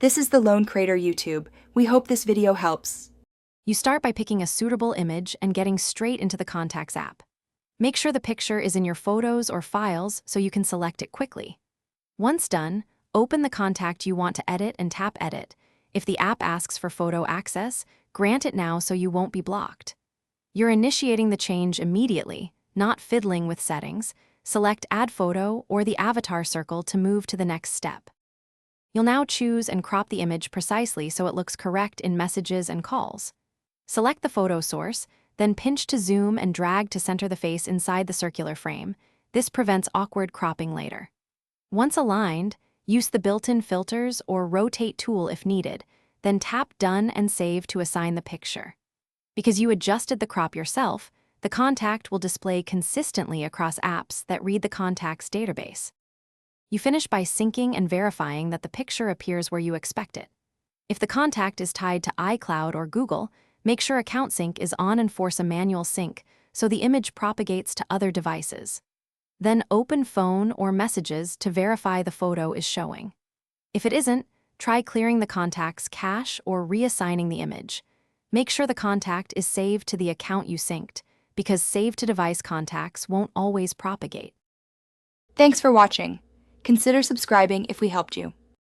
This is the Lone Crater YouTube. We hope this video helps. You start by picking a suitable image and getting straight into the Contacts app. Make sure the picture is in your photos or files so you can select it quickly. Once done, open the contact you want to edit and tap Edit. If the app asks for photo access, grant it now so you won't be blocked. You're initiating the change immediately, not fiddling with settings. Select Add Photo or the avatar circle to move to the next step. You'll now choose and crop the image precisely so it looks correct in messages and calls. Select the photo source, then pinch to zoom and drag to center the face inside the circular frame. This prevents awkward cropping later. Once aligned, use the built-in filters or rotate tool if needed, then tap Done and Save to assign the picture. Because you adjusted the crop yourself, the contact will display consistently across apps that read the contacts database. You finish by syncing and verifying that the picture appears where you expect it. If the contact is tied to iCloud or Google, make sure Account Sync is on and force a manual sync so the image propagates to other devices. Then open Phone or Messages to verify the photo is showing. If it isn't, try clearing the contact's cache or reassigning the image. Make sure the contact is saved to the account you synced, because save-to-device contacts won't always propagate. Thanks for watching. Consider subscribing if we helped you.